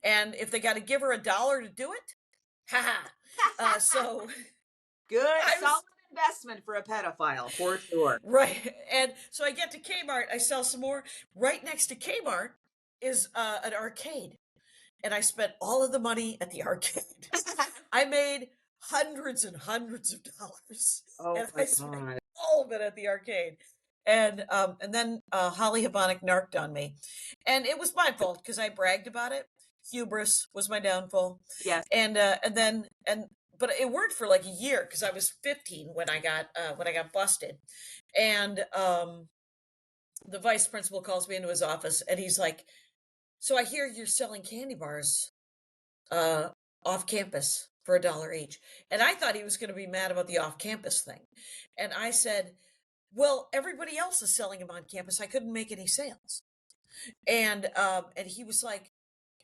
And if they got to give her $1 to do it, haha. So good, solid investment for a pedophile, for sure. Right. And so I get to Kmart, I sell some more. Right next to Kmart is an arcade. And I spent all of the money at the arcade. I made hundreds and hundreds of dollars. Oh And my I spent God. all of it at the arcade. And then Holly Habonic narked on me. And it was my fault because I bragged about it. Hubris was my downfall. Yes. But it worked for like a year because I was 15 when I got busted. And the vice principal calls me into his office and he's like, "So I hear you're selling candy bars off campus for $1 each." And I thought he was going to be mad about the off campus thing. And I said, "Well, everybody else is selling them on campus. I couldn't make any sales." And he was like,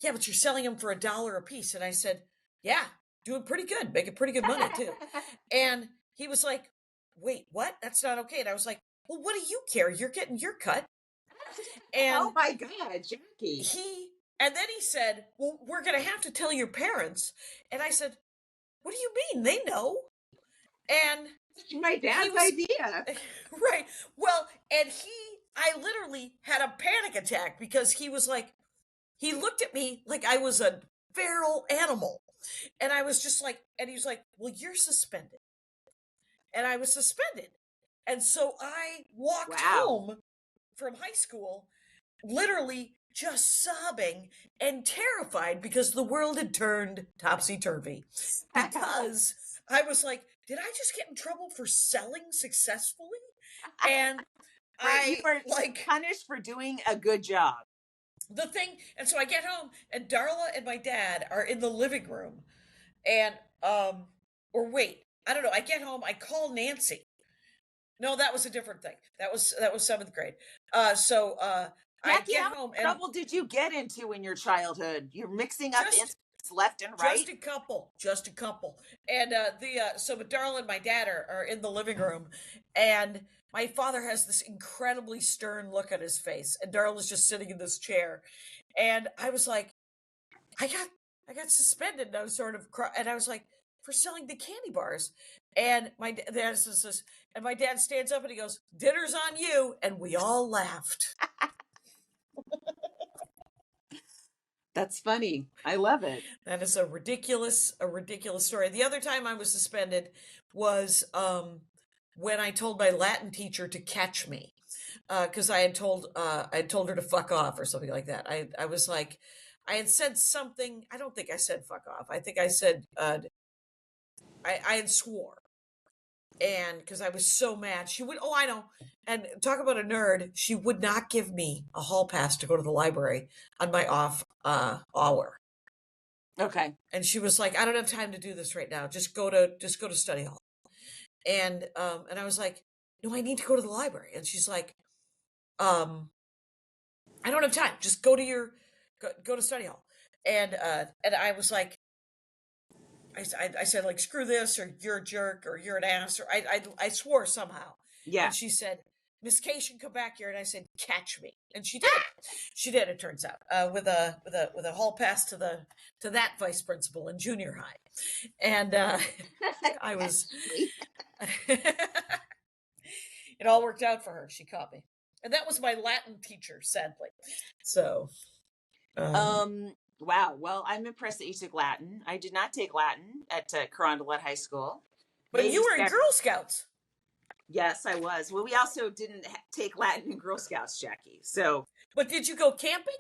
"Yeah, but you're selling them for $1 a piece." And I said, "Yeah, doing pretty good, making pretty good money too." And he was like, "Wait, what? That's not okay." And I was like, "Well, what do you care? You're getting your cut." And Oh my God, Jackie. and then he said, "Well, we're going to have to tell your parents." And I said, "What do you mean? They know." And My dad's idea. right. Well, and I literally had a panic attack because he was like, he looked at me like I was a feral animal. And I was just like, and he was like, "Well, you're suspended." And I was suspended. And so I walked Wow. home from high school, literally just sobbing and terrified because the world had turned topsy-turvy. Because I was like, did I just get in trouble for selling successfully? And Right, you I were like punished for doing a good job. the thing, and so I get home and Darla and my dad are in the living room. And or wait, I don't know. I get home, I call Nancy. No, that was a different thing. That was 7th grade. I Jackie, get how much home and trouble did you get into in your childhood? You're mixing up just instruments left and right. just a couple. And so Darla and my dad are in the living room, and my father has this incredibly stern look on his face, and Darla's just sitting in this chair, and I was like, I got suspended, and I was sort of and I was like, for selling the candy bars. And my dad says this, and my dad stands up and he goes, "Dinner's on you," and we all laughed. That's funny. I love it. That is a ridiculous story. The other time I was suspended was when I told my Latin teacher to catch me because I had told her to fuck off or something like that. I was like, I had said something. I don't think I said fuck off. I think I said I had swore, and because I was so mad, she would. Oh, I know. And talk about a nerd. She would not give me a hall pass to go to the library on my off hour. Okay. And she was like, "I don't have time to do this right now. Just go to study hall." And I was like, "No, I need to go to the library." And she's like, "I don't have time. Just go to study hall." And I was like, I said like, "Screw this," or "You're a jerk," or "You're an ass," or I swore somehow. Yeah. And she said, "Miss Kashian, come back here." And I said, "Catch me." And she did. She did. It turns out with a hall pass to that vice principal in junior high, and I was. It all worked out for her. She caught me, and that was my Latin teacher, sadly. So, Wow. Well, I'm impressed that you took Latin. I did not take Latin at Carondelet High School. but Maybe you were in sec- Girl Scouts. Yes, I was. Well, we also didn't take Latin in Girl Scouts, Jackie. So, But did you go camping?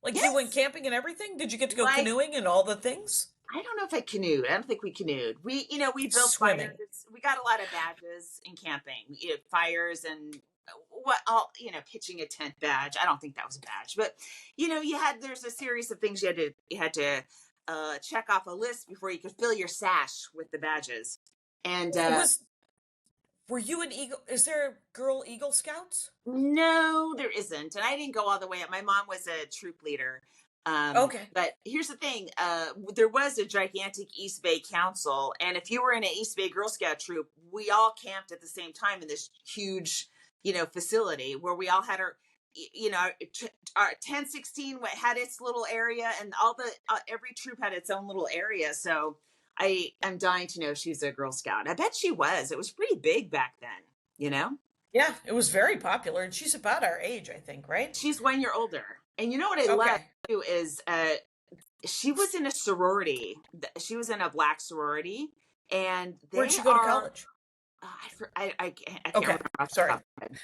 Like you went yes, camping and everything? Did you get to go like canoeing and all the things? I don't know if I canoed. I don't think we canoed. We built Swimming. fires. We got a lot of badges in camping. Fires and what all pitching a tent badge. I don't think that was a badge, but there's a series of things you had to check off a list before you could fill your sash with the badges. And Were you an Eagle? Is there a girl Eagle Scouts? no, there isn't. And I didn't go all the way up. My mom was a troop leader. Okay. But here's the thing. There was a gigantic East Bay Council. And if you were in an East Bay Girl Scout troop, we all camped at the same time in this huge, facility where we all had our 1016 had its little area, and all every troop had its own little area. So I'm dying to know if she's a Girl Scout. I bet she was. It was pretty big back then, you know? Yeah, it was very popular, and she's about our age, I think, right? She's 1 year older. And you know what I love Okay. too is she was in a sorority. She was in a black sorority, and Where'd they she go to are. college? I can't Okay, remember off the sorry. top of my head.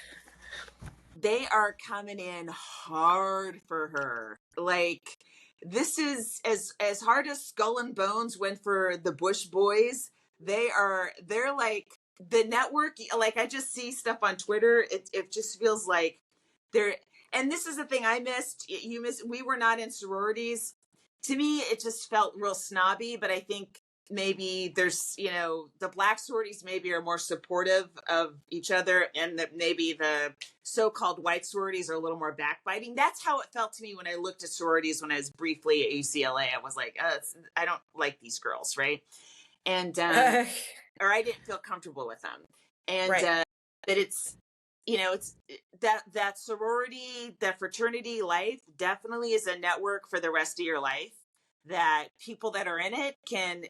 They are coming in hard for her. Like this is as hard as Skull and Bones went for the Bush Boys. They're like the network. Like I just see stuff on Twitter. It just feels like they're. And this is the thing I missed. You missed. We were not in sororities. To me, it just felt real snobby. But I think maybe there's the black sororities maybe are more supportive of each other, and that maybe the so-called white sororities are a little more backbiting. That's how it felt to me when I looked at sororities when I was briefly at UCLA. I was like, I don't like these girls, right? And or I didn't feel comfortable with them. And Right. that it's it's that sorority, that fraternity life definitely is a network for the rest of your life that people that are in it can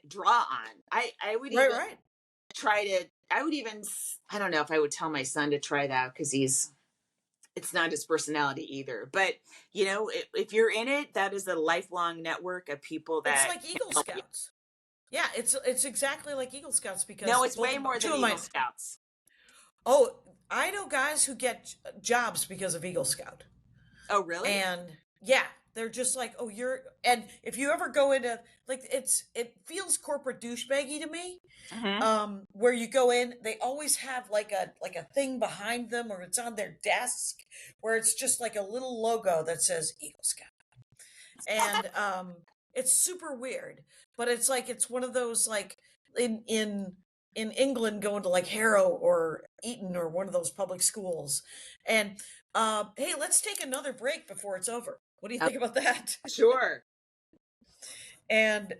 draw on. I would even Right. try to. I would even. I don't know if I would tell my son to try that because it's not his personality either. But if you're in it, that is a lifelong network of people It's that like can Eagle help you. Scouts. Yeah, it's exactly like Eagle Scouts because No, it's way more two than of my Eagle Scouts. oh, I know guys who get jobs because of Eagle Scout. Oh, really? And yeah, they're just like, oh, and if you ever go into like it feels corporate douchebaggy to me. Mm-hmm. Where you go in, they always have like a thing behind them, or it's on their desk where it's just like a little logo that says Eagle Scout. And it's super weird, but it's like it's one of those like in England going to like Harrow or Eton or one of those public schools. And hey, let's take another break before it's over. What do you think about that? Sure. And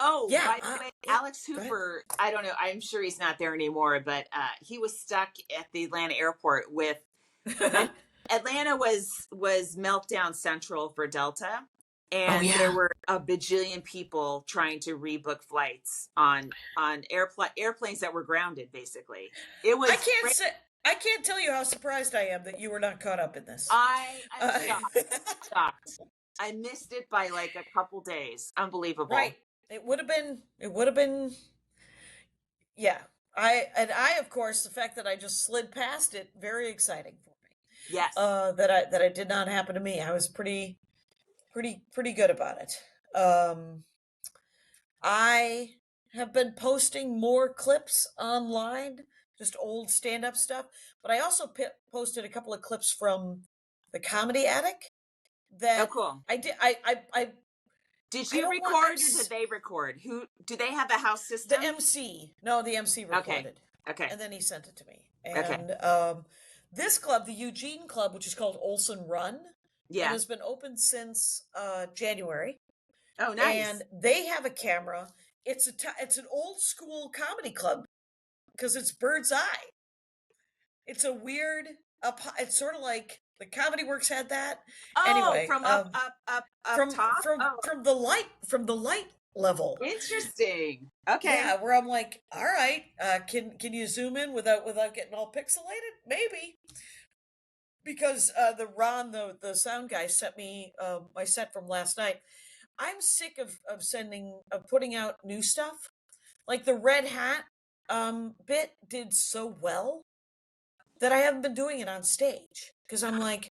Oh, yeah, by the way, yeah, Alex go ahead. Hooper, I don't know. I'm sure he's not there anymore, but he was stuck at the Atlanta airport with Atlanta was meltdown central for Delta, Oh and there yeah. were a bajillion people trying to rebook flights on airplanes that were grounded. Basically, it I was can't great. say I can't tell you how surprised I am that you were not caught up in this. I'm Uh, shocked. I missed it by like a couple days. Unbelievable. right. It would have been yeah. I of course the fact that I just slid past it, very exciting for me. Yes. That I did not happen to me. I was pretty good about it. I have been posting more clips online, just old stand-up stuff, but I also posted a couple of clips from the Comedy Attic Oh, that cool. I did. Did I you don't want. record or did they record? Who do they have a house The system? MC. No, the MC Okay. recorded, Okay. and then he sent it to me. Okay. And this club, the Eugene Club, which is called Olson Run, and Yeah. has been open since January. Oh, nice. And they have a camera. It's an old school comedy club because it's bird's eye. It's a weird it's sort of like the Comedy Works had that. Oh, Anyway, from up top. Oh, from the light level. interesting. Okay. Yeah, where I'm like, all right, can you zoom in without getting all pixelated? Maybe. Because the sound guy sent me my set from last night. I'm sick of putting out new stuff. Like the red hat bit did so well that I haven't been doing it on stage because I'm like,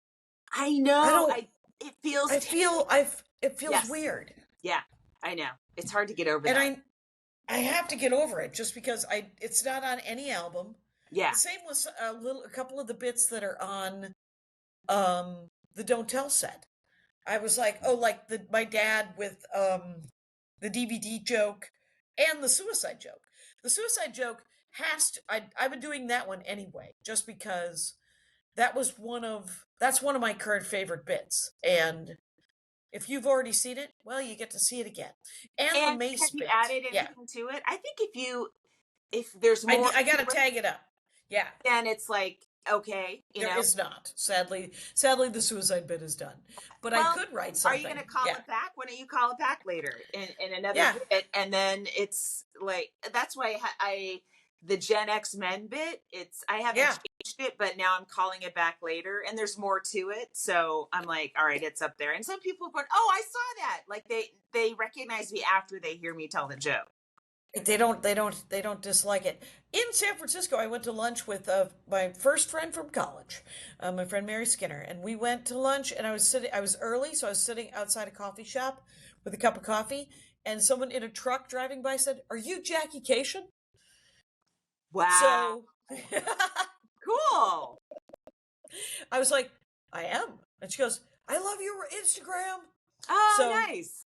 I I know. don't It feels it feels yes. weird. Yeah, I know. It's hard to get over And that. I have to get over it just because it's not on any album. Yeah. The same with a couple of the bits that are on the Don't Tell set. I was like, oh, like my dad with the DVD joke and the suicide joke. The suicide joke I've been doing that one anyway, just because that's one of my current favorite bits. And if you've already seen it, well, you get to see it again. And the And mace have you bit. added Yeah. anything to it? I think if there's more I got to to it, tag it up. Yeah. then it's like Okay, There is not. Sadly, the suicide bit is done. But I well, could write are you something. going to call Yeah. it back? Why don't you call it back later in another Yeah. bit? And then it's like, that's why the Gen X men bit, I haven't Yeah. changed it, but now I'm calling it back later and there's more to it. So I'm like, all right, it's up there. And some people are going, oh, I saw that. Like they recognize me after they hear me tell the joke. They don't dislike it. In San Francisco, I went to lunch with my first friend from college, my friend Mary Skinner, and we went to lunch. And I was early, so I was sitting outside a coffee shop with a cup of coffee, and someone in a truck driving by said, "Are you Jackie Kashian?" Wow. So Cool. I was like, "I am," and she goes, "I love your Instagram." Oh, So nice.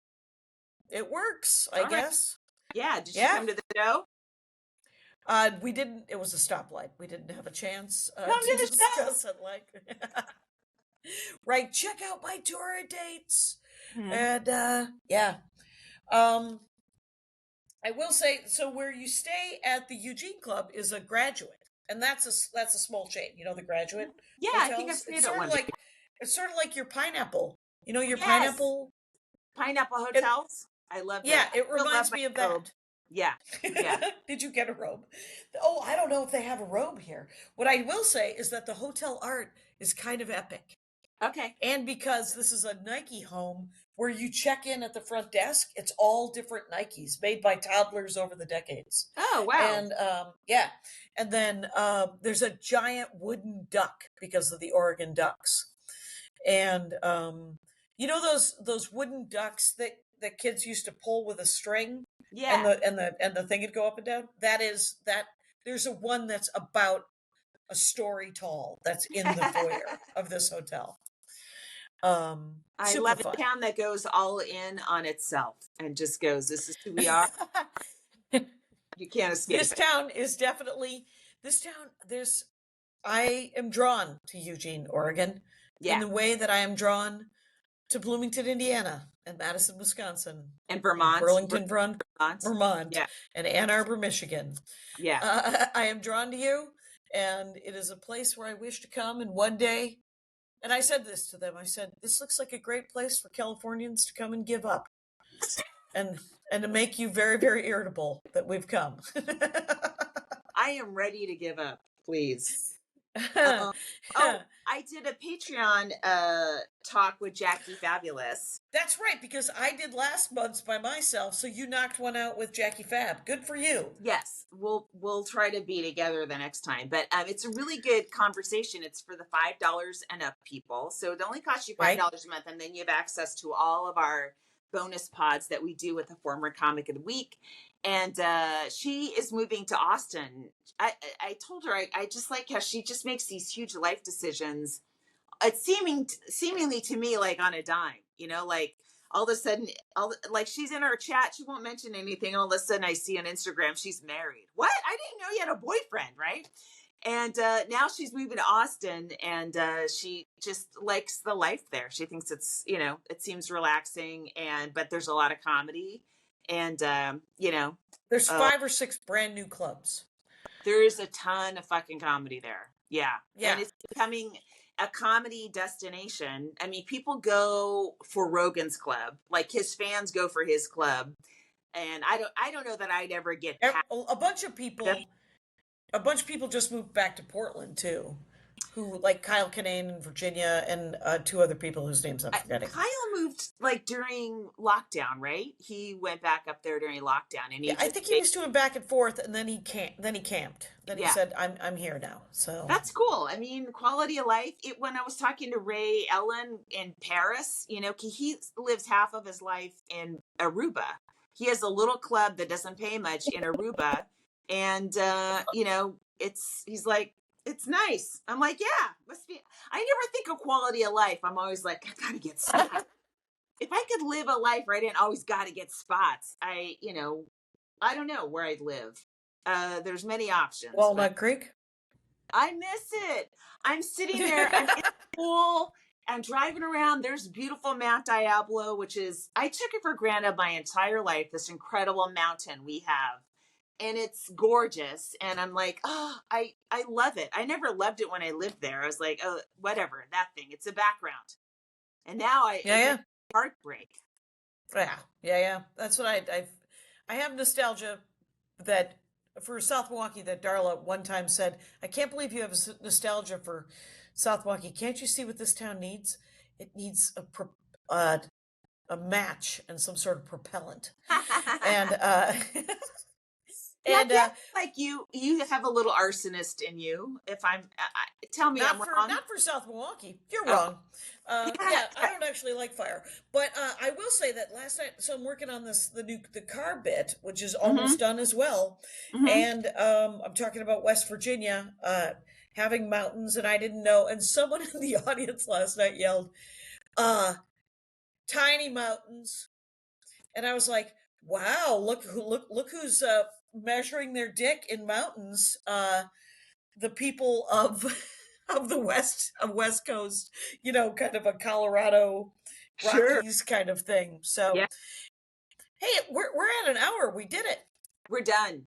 it works, I All right. guess. Yeah. Did she Yeah. come to the show? We didn't. It was a stoplight. We didn't have a chance Come to to the show. discuss it. Like, right? Check out my tour dates, Mhm. and yeah. Um, I will say, so where you stay at the Eugene Club is a Graduate, and that's a small chain. You know, the Graduate Yeah, I think I've hotels. stayed at one before. It's sort of like your Pineapple. You know, your Yes. Pineapple. Pineapple It hotels. I love Yeah, those. I it still love reminds my me of robe. that. Yeah. Yeah. Did you get a robe? Oh, I don't know if they have a robe here. What I will say is that the hotel art is kind of epic. Okay. And because this is a Nike home where you check in at the front desk, it's all different Nikes made by toddlers over the decades. Oh, wow. And yeah, and then there's a giant wooden duck because of the Oregon Ducks. And you know those wooden ducks that kids used to pull with a string, and Yeah. the thing would go up and down. That there's a one that's about a story tall that's in the foyer of this hotel. I Super love fun. a town that goes all in on itself and just goes, this is who we are. You can't escape This it. town is definitely this town. I am drawn to Eugene, Oregon, in Yeah. the way that I am drawn to Bloomington, Indiana, and Madison, Wisconsin, And and Vermont. Burlington, Vermont. Vermont, Yeah. and Ann Arbor, Michigan. Yeah. I am drawn to you, and it is a place where I wish to come. And one day, and I said this to them, I said, "This looks like a great place for Californians to come and give up, and to make you very, very irritable that we've come." I am ready to give up, please. Oh, I did a Patreon talk with Jackie Fabulous. That's right, because I did last month's by myself, so you knocked one out with Jackie Fab. Good for you. Yes, we'll try to be together the next time. But it's a really good conversation. It's for the $5 and up people, so it only costs you $5 a month, and then you have access to all of our bonus pods that we do with the former comic of the week. And she is moving to Austin. I told her I just like how she just makes these huge life decisions. It's seemingly to me like on a dime, like all of a sudden, like she's in our chat, she won't mention anything. All of a sudden, I see on Instagram she's married. What? I didn't know you had a boyfriend, right? And now she's moving to Austin, and she just likes the life there. She thinks it seems relaxing, but there's a lot of comedy, and there's 5 or 6 brand new clubs. there is a ton of fucking comedy there. Yeah. Yeah. And it's becoming a comedy destination. I mean, people go for Rogan's club, like his fans go for his club. And I don't know that I'd ever get past A bunch of people just moved back to Portland too, who like Kyle Kinane in Virginia, and 2 other people whose names I'm forgetting. Kyle moved like during lockdown, right? He went back up there during lockdown, and I think he was doing back and forth, and then he camped. Then he said, "I'm here now." So that's cool. I mean, quality of life. When I was talking to Ray Ellen in Paris, he lives half of his life in Aruba. He has a little club that doesn't pay much in Aruba, and he's like, it's nice. I'm like, yeah, must be. I never think of quality of life. I'm always like, I gotta get spots. If I could live a life where I didn't always gotta get spots, I don't know where I'd live. There's many options. Walnut Creek. I miss it. I'm sitting there. I'm in the pool. I'm driving around. There's beautiful Mount Diablo, which is, I took it for granted my entire life, this incredible mountain we have. and it's gorgeous. And I'm like, oh, I love it. I never loved it when I lived there. I was like, oh, whatever, that thing. It's a background. And now it Yeah, gives yeah. me heartbreak. Yeah. That's what I have nostalgia that for South Milwaukee that Darla one time said, I can't believe you have nostalgia for South Milwaukee. Can't you see what this town needs? It needs a match and some sort of propellant. And Yeah, and yeah, like you have a little arsonist in you. If tell me I'm wrong. not for South Milwaukee. You're Oh. wrong. Yeah, I don't actually like fire, but I will say that last night. So I'm working on the car bit, which is almost done as well. And I'm talking about West Virginia having mountains, and I didn't know. And someone in the audience last night yelled, "Tiny mountains," and I was like, "Wow, look who's measuring their dick in mountains." The people of of the West Coast, kind of a Colorado Sure. Rockies kind of thing. So Yeah, hey, we're at an hour. We did it. we're done.